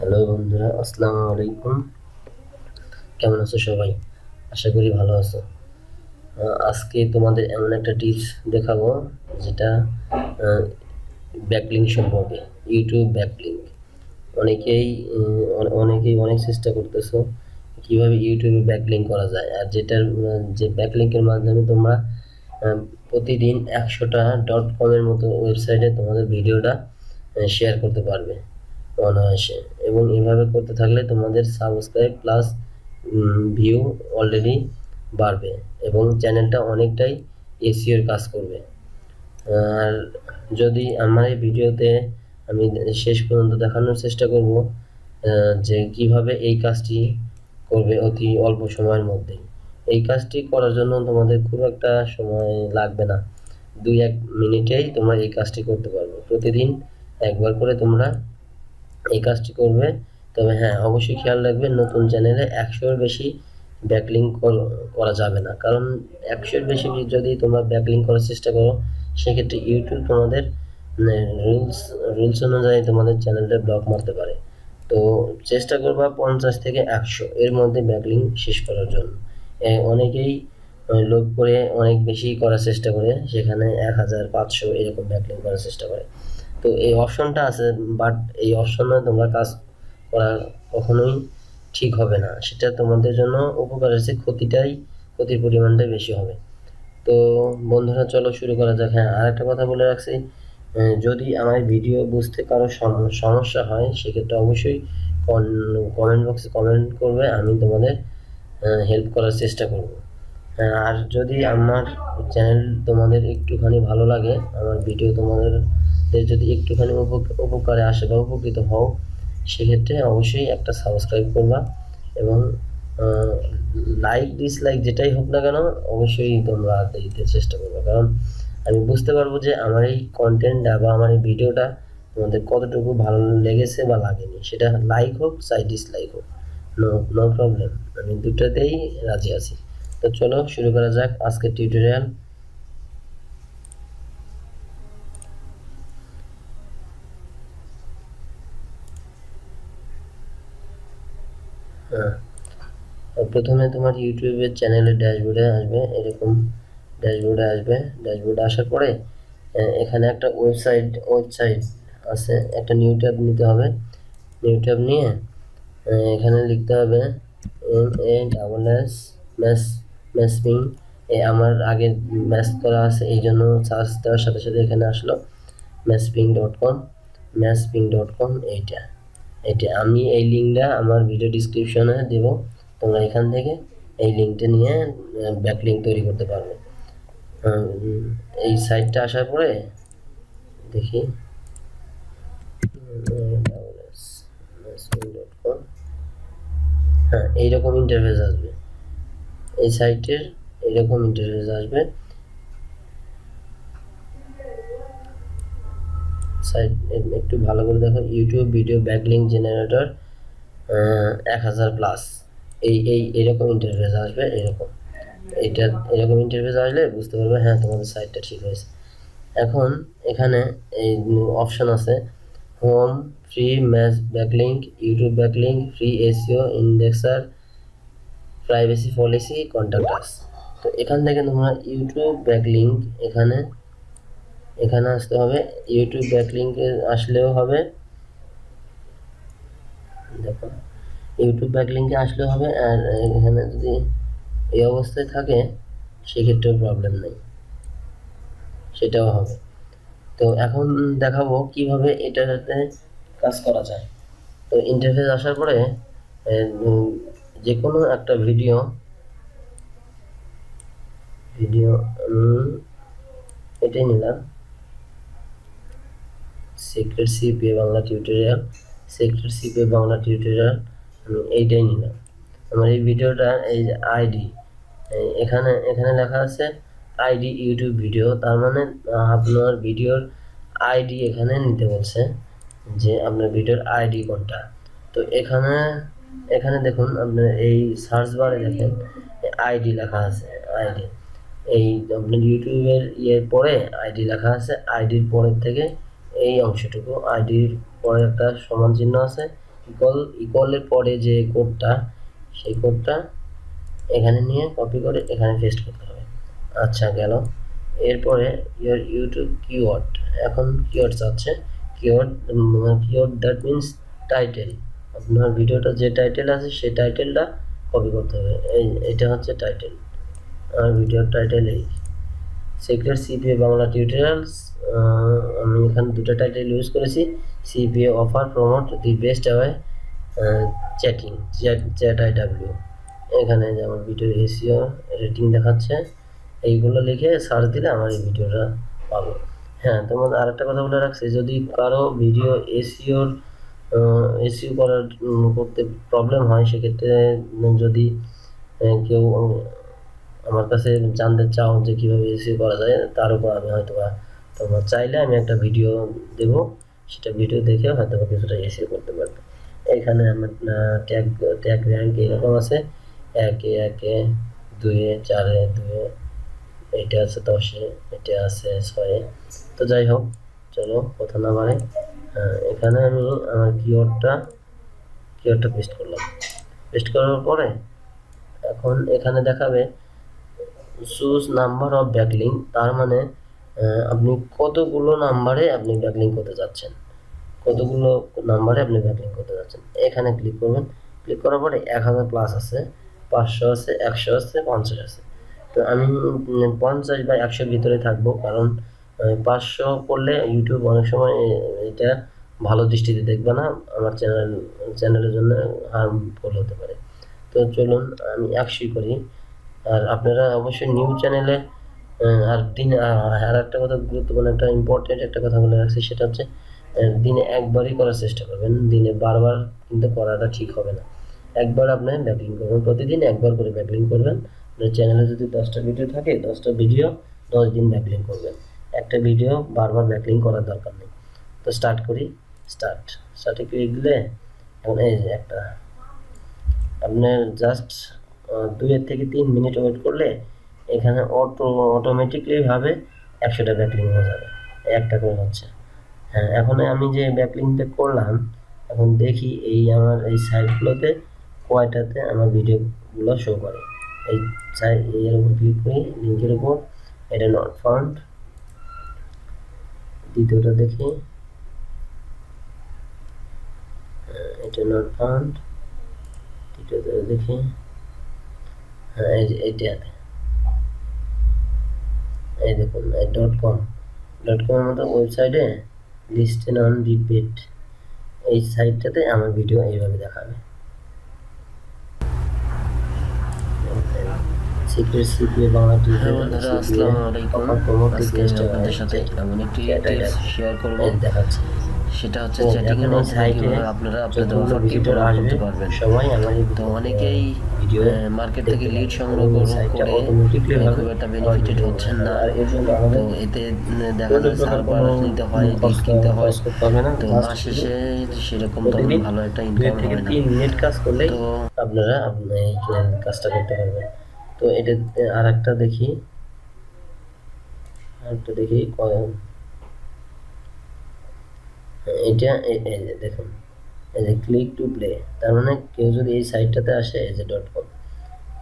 Hello বন্ধুরা, আসসালামু আলাইকুম। কেমন আছো সবাই? আশা করি ভালো আছো। আজকে তোমাদের এমন একটা টিপস দেখাবো যেটা ব্যাকলিঙ্ক সম্পর্কে। ইউটিউব ব্যাকলিঙ্ক অনেকেই অনেক চেষ্টা করতেছো কিভাবে ইউটিউবে ব্যাকলিঙ্ক করা যায়, আর যে ব্যাকলিঙ্কের মাধ্যমে তোমরা প্রতিদিন 100টা .com-এর মতো ওয়েবসাইটে তোমাদের ভিডিওটা শেয়ার করতে পারবে অনায়াসে। এবং এভাবে করতে থাকলে তোমাদের সাবস্ক্রাইব প্লাস ভিউ অলরেডি বাড়বে এবং চ্যানেলটা অনেকটাই এসইওর কাজ করবে। আর যদি আমার এই ভিডিওতে আমি শেষ পর্যন্ত দেখানোর চেষ্টা করব যে কিভাবে এই কাজটি করবে অতি অল্প সময়ের মধ্যেই। এই কাজটি করার জন্য তোমাদের খুব একটা সময় লাগবে না, 2-1 মিনিটেই তোমরা এই কাজটি করতে পারবে। প্রতিদিন একবার করে তোমরা এই কাজটি করবে। তবে হ্যাঁ, অবশ্যই খেয়াল রাখবে নতুন চ্যানেলে 100-এর বেশি ব্যাকলিঙ্ক করা যাবে না, কারণ 100-এর বেশি যদি তোমরা ব্যাকলিঙ্ক করার চেষ্টা করো সেক্ষেত্রে ইউটিউব তোমাদের রুলস অনুযায়ী তোমাদের চ্যানেলটা ব্লক মারতে পারে। তো চেষ্টা করবা 50 থেকে 100 এর মধ্যে ব্যাকলিঙ্ক শেষ করার জন্য। অনেকেই লোভ করে অনেক বেশি করার চেষ্টা করে, সেখানে 1500 এরকম ব্যাকলিঙ্ক করার চেষ্টা করে। তো এই অপশনটা আছে, বাট এই অপশনে তোমরা কাজ করা কখনোই ঠিক হবে না। সেটা তোমাদের জন্য উপকার আছে, ক্ষতির পরিমাণটাই বেশি হবে। তো বন্ধুরা, চলো শুরু করা যাক। হ্যাঁ, আরেকটা কথা বলে রাখছি, যদি আমার ভিডিও বুঝতে কারো সমস্যা হয় সেক্ষেত্রে অবশ্যই কমেন্ট বক্সে কমেন্ট করবে, আমি তোমাদের হেল্প করার চেষ্টা করব। আর যদি আমার চ্যানেল তোমাদের একটুখানি ভালো লাগে, আমার ভিডিও তোমাদের যদি একটুখানি উপকারে আসে বা উপকৃত হও, সেক্ষেত্রে অবশ্যই একটা সাবস্ক্রাইব করবা এবং লাইক ডিসলাইক যেটাই হোক না কেন অবশ্যই তোমরা দিতে চেষ্টা করবে, কারণ আমি বুঝতে পারবো যে আমার এই কন্টেন্টটা বা আমার এই ভিডিওটা তোমাদের কতটুকু ভালো লেগেছে বা লাগেনি। সেটা লাইক হোক চাই ডিসলাইক হোক, নো প্রবলেম, আমি দুটোতেই রাজি আছি। তো চলো শুরু করা যাক আজকের টিউটোরিয়াল। প্রথমে তোমার ইউটিউবের চ্যানেলের ড্যাশবোর্ডে আসবে, এরকম ড্যাশবোর্ডে আসার পরে এখানে একটা ওয়েবসাইট আছে, একটা নিউ ট্যাব নিতে হবে। নিউ ট্যাব নিয়ে এখানে লিখতে হবে MASS ম্যাসপিং। আমার আগে ম্যাচ করা আছে, এই জন্য সার্চ দেওয়ার সাথে সাথে এখানে আসলো ম্যাসপিং.com। এইটা আমি এই লিঙ্কটা আমার ভিডিও ডিসক্রিপশনে দেব, তোমরা এখান থেকে এই লিঙ্কটা নিয়ে ব্যাকলিঙ্ক তৈরি করতে পারবে। এই সাইটটা আসার পরে দেখি হ্যাঁ, এইরকম ইন্টারফেস আসবে, এই সাইটের এইরকম ইন্টারফেস আসবে। সাইট একটু ভালো করে দেখো, ইউটিউব ভিডিও ব্যাকলিঙ্ক জেনারেটর 1000+, এইরকম ইন্টারফেস আসবে। এরকম ইন্টারফেস আসলে বুঝতে পারবে হ্যাঁ তোমাদের সাইটটা ঠিক হয়েছে। এখন এখানে এই অপশন আছে home, free match backlink, YouTube backlink, free SEO, indexer, privacy policy, contact us. তো এখান থেকে তোমরা ইউটিউব ব্যাকলিঙ্ক এখানে আসতে হবে। ইউটিউব ব্যাকলিঙ্কে আসলেও হবে, দেখো ইউটিউব ব্যাকলিঙ্কে আসলেও হবে। আর এখানে যদি এই অবস্থায় থাকে সেক্ষেত্রেও প্রবলেম নেই, সেটাও হবে। তো এখন দেখাবো কিভাবে এটাতে কাজ করা যায়। তো ইন্টারফেস আসার পরে যে কোনো একটা ভিডিও এটাই নিলাম, SKYPE বাংলা টিউটোরিয়াল, আমি এইটাই নিলাম। আমার এই ভিডিওটা এই যে আইডি, এখানে লেখা আছে আইডি ইউটিউব ভিডিও, তার মানে আপনার ভিডিওর আইডি এখানে নিতে বলছে যে আপনার ভিডিওর আইডি কোনটা। তো এখানে দেখুন, আপনার এই সার্চ বারে দেখেন আইডি লেখা আছে। আইডি এই আপনার ইউটিউবের পরে আইডি লেখা আছে, আইডির পরের থেকে এই অংশটুকু, আইডির পরে একটা সমান চিহ্ন আছে, ইকুয়ালের পরে যে কোডটা, সেই কোডটা এখানে নিয়ে কপি করে এখানে পেস্ট করতে হবে। আচ্ছা গেল। এরপরে ইউটিউব কিওয়ার্ড, এখন কিওয়ার্ড আছে। কিওয়ার্ড দ্যাট মিনস টাইটেল, আপনার ভিডিওটা যে টাইটেল আছে সেই টাইটেলটা কপি করতে হবে। এটা হচ্ছে টাইটেল, আমার ভিডিওর টাইটেল এই সিক্রেট সিপিএ বাংলা টিউটোরিয়ালস। আমি এখানে দুটো টাইটেল ইউজ করেছি, CPA offer promote the best way chatting, chat IW. এখানে যে আমার ভিডিও এসইও রেটিং দেখাচ্ছে, এইগুলো লিখে সার্চ দিলে আমার এই ভিডিওটা পাবো। হ্যাঁ, তোমাদের আরেকটা কথা বলে রাখছি, যদি কারো ভিডিও এসইও করতে প্রবলেম হয়, সেক্ষেত্রে যদি কেউ আমার কাছে জানতে চাও যে কীভাবে এসইও করা যায়, তার উপর আমি হয়তো বা তোমরা চাইলে আমি একটা ভিডিও দেব, সেটা ভিডিও দেখে হয়তো বা কিছুটা এসইও করতে পারবে। এখানে আমার ট্যাগ র্যাঙ্ক এরকম আছে, 1-এ 1-এ, 2-এ 4-এ 2-এ, এটা আছে 10-এ, এটা আছে 6-এ। তো যাই হোক, চলো কথা না বাড়ে, এখানে আমি আমার কিওয়ার্ডটা পেস্ট করলাম। পেস্ট করার পরে এখন এখানে দেখাবে চুজ নাম্বার অফ ব্যাকলিঙ্ক, তার মানে আপনি কতগুলো নাম্বারে আপনি ব্যাকলিঙ্ক করতে যাচ্ছেন, কতগুলো নাম্বারে আপনি ব্যাকলিঙ্ক করতে যাচ্ছেন। এখানে ক্লিক করবেন। ক্লিক করার পরে 1000 প্লাস আছে, 500 আছে, 100 আছে, 50 আছে। তো আমি 50 বা 100 ভিতরে থাকবো, কারণ 500 করলে ইউটিউব অনেক সময় এটা ভালো দৃষ্টিতে দেখবে না, আমার চ্যানেলের জন্য হার্মফুল হতে পারে। তো চলুন আমি 100 করি। আর আপনারা অবশ্যই নিউ চ্যানেলে আর দিনে আর একটা কথা গুরুত্বপূর্ণ, একটা ইম্পর্টেন্ট একটা কথা বলে রাখছি, সেটা হচ্ছে দিনে একবারই করার চেষ্টা করবেন, দিনে বারবার কিন্তু করাটা ঠিক হবে না। একবার আপনি ব্যাকলিঙ্ক করবেন, প্রতিদিন একবার করে ব্যাকলিঙ্ক করবেন। আপনার চ্যানেলে যদি 10টা ভিডিও থাকে, 10টা ভিডিও 10 দিন ব্যাকলিঙ্ক করবেন, একটা ভিডিও বারবার ব্যাকলিঙ্ক করার দরকার নেই। তো স্টার্ট করি। স্টার্টে ক্লিক দিলে এখন এই যে একটা আপনার জাস্ট 2 থেকে 3 মিনিট ওয়েট করলে এখানে অটোমেটিকলি ভাবে 100টা ব্যাকলিঙ্ক হয়ে যাবে, একটা করে হচ্ছে। হ্যাঁ, এখন আমি যে ব্যাকলিঙ্কটা করলাম, এখন দেখি এই আমার এই সাইটগুলোতে কয়টাতে আমার ভিডিওগুলো শো করে। এই এর উপর ক্লিক করি, লিঙ্কের উপর, এটা নট ফাউন্ড। দ্বিতীয়টা দেখি, এটা নট ফাউন্ড। তৃতীয়টা দেখি, হ্যাঁ এইটাতে, এই দেখুন .com এর মতো ওয়েবসাইটে লিস্টেড অন রিপিট, এই সাইটটাতে আমার ভিডিও এইভাবে দেখাবে। সিক্রেট সিপিএ বাংলা টিউটোরিয়াল, আসসালামু আলাইকুম। আজকে আপনাদের সাথে এমন একটি টিপস শেয়ার করব, দেখাচ্ছি। সেটা হচ্ছে চ্যাটিং এর মাধ্যমে কিভাবে আপনারা আপনাদের অফারটি প্রমোট করতে পারবেন। সবাই আমার তো অনেকেই মার্কেট থেকে লিড সংগ্রহ করে খুব একটা বেনিফিটেড হচ্ছেন না। তো এতে দেখা যায় সার্ভার নিতে হয়, লিড কিনতে হয়, তো মাস শেষে সেরকম তেমন ভালো একটা ইনকাম হয় না। তো আপনারা এই কাজটা করতে পারবেন। তো এটা আরেকটা দেখি, এটা দেখুন, এই যে ক্লিক টু প্লে, তার মানে কেউ যদি এই সাইটটাতে আসে, এই যে .com,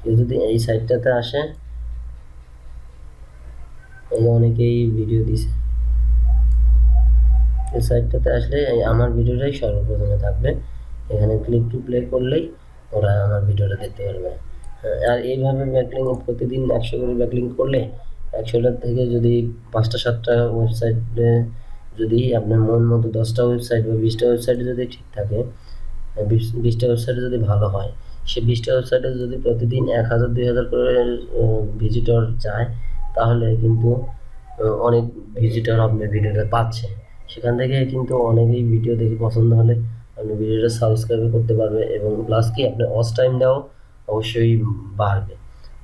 কেউ যদি এই সাইটটাতে আসে, এই অনেকেই ভিডিও দিছে, এই সাইটটাতে আসলে আমার ভিডিওটাই সর্বপ্রথমে থাকবে। এখানে ক্লিক টু প্লে করলেই ওরা আমার ভিডিওটা দেখতে পারবে। আর এইভাবে ব্যাকলিঙ্ক প্রতিদিন 100 করে ব্যাকলিঙ্ক করলে 100টার থেকে যদি 5টা 7টা ওয়েবসাইটে, যদি আপনার মন মতো 10টা ওয়েবসাইট বা 20টা ওয়েবসাইটে যদি ঠিক থাকে, 20টা ওয়েবসাইটে যদি ভালো হয়, সে 20টা ওয়েবসাইটে যদি প্রতিদিন 1000-2000 করে ভিজিটর যায়, তাহলে কিন্তু অনেক ভিজিটর আপনার ভিডিওটা পাচ্ছে। সেখান থেকে কিন্তু অনেকেই ভিডিও দেখে পছন্দ হলে আপনি ভিডিওটা সাবস্ক্রাইব করতে পারবে, এবং প্লাস কি আপনার ওয়াচ টাইমটাও অবশ্যই বাড়বে।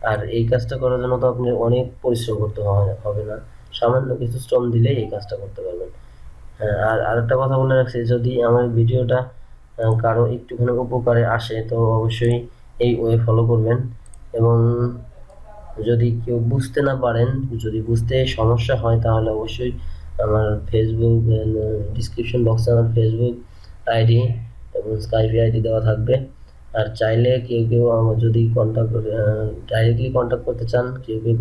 আর এই কাজটা করার জন্য তো আপনি অনেক পরিশ্রম করতে হবে না, সামান্য কিছু শ্রম দিলেই এই কাজটা করতে পারবেন। হ্যাঁ, আর আরেকটা কথা বলে রাখছি, যদি আমার ভিডিওটা কারো একটুখানি উপকারে আসে, তো অবশ্যই এই ওয়ে ফলো করবেন। এবং যদি কেউ বুঝতে না পারেন, যদি বুঝতে সমস্যা হয়, তাহলে অবশ্যই আমার ফেসবুক ডিসক্রিপশন বক্সে আমার ফেসবুক আইডি এবং স্কাইপি আইডি দেওয়া থাকবে। আর চাইলে কেউ কেউ যদি ডাইরেক্টলি কন্ট্যাক্ট করতে চান, কেউ কেউ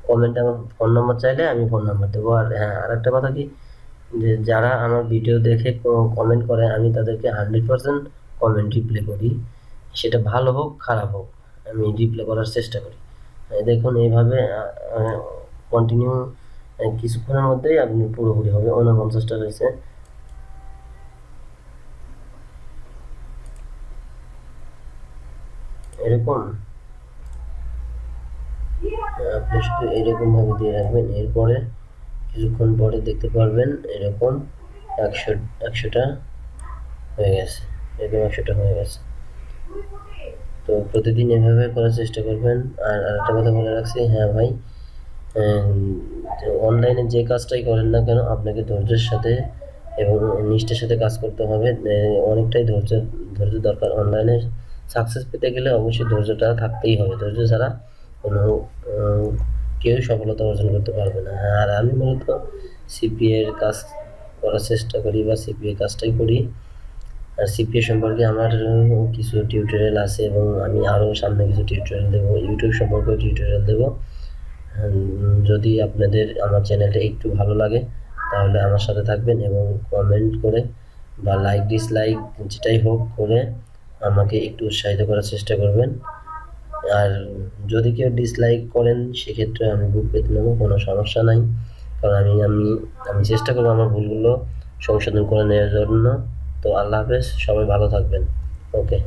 কমেন্টে আমার ফোন নাম্বার চাইলে আমি ফোন নাম্বার দেবো। আর হ্যাঁ, আরেকটা কথা কি, যে যারা আমার ভিডিও দেখে কমেন্ট করে আমি তাদেরকে 100% কমেন্ট রিপ্লাই করি, সেটা ভালো হোক খারাপ হোক আমি রিপ্লাই করার চেষ্টা করি। দেখুন এইভাবে কন্টিনিউ কিছুক্ষণের মধ্যেই আপনি পুরোপুরি হবে। 49টা রয়েছে। এরকম আপনি শুধু এরকমভাবে দিয়ে রাখবেন, এরপরে কিছুক্ষণ পরে দেখতে পারবেন এরকম 100টা হয়ে গেছে। এরকম 100টা হয়ে গেছে। তো প্রতিদিন এভাবে করার চেষ্টা করবেন। আর আরেকটা কথা বলে রাখছি, হ্যাঁ ভাই, অনলাইনে যে কাজটাই করেন না কেন আপনাকে ধৈর্যের সাথে এবং নিষ্ঠার সাথে কাজ করতে হবে। অনেকটাই ধৈর্য দরকার। অনলাইনে সাকসেস পেতে গেলে অবশ্যই ধৈর্যটা থাকতেই হবে। ধৈর্য ছাড়া কোনো কেউ সফলতা অর্জন করতে পারবে না। আর আমি মূলত সিপিএ এর কাজ করার চেষ্টা করি বা সিপিএ কাজটাই করি। আর সিপিএ সম্পর্কে আমার কিছু টিউটোরিয়াল আছে এবং আমি আরও সামনে কিছু টিউটোরিয়াল দেবো। ইউটিউব সম্পর্কেও টিউটোরিয়াল দেবো। যদি আপনাদের আমার চ্যানেলটা একটু ভালো লাগে তাহলে আমার সাথে থাকবেন এবং কমেন্ট করে বা লাইক ডিসলাইক যেটাই হোক করে আমাকে একটু উৎসাহিত করার চেষ্টা করবেন। আর যদি কেউ ডিসলাইক করেন সেক্ষেত্রে আমি বুক পেতে নেবো, কোনো সমস্যা নাই। কারণ আমি চেষ্টা করবো আমার ভুলগুলো সংশোধন করে নেওয়ার জন্য। তো আল্লাহ হাফেজ, সবাই ভালো থাকবেন। ওকে।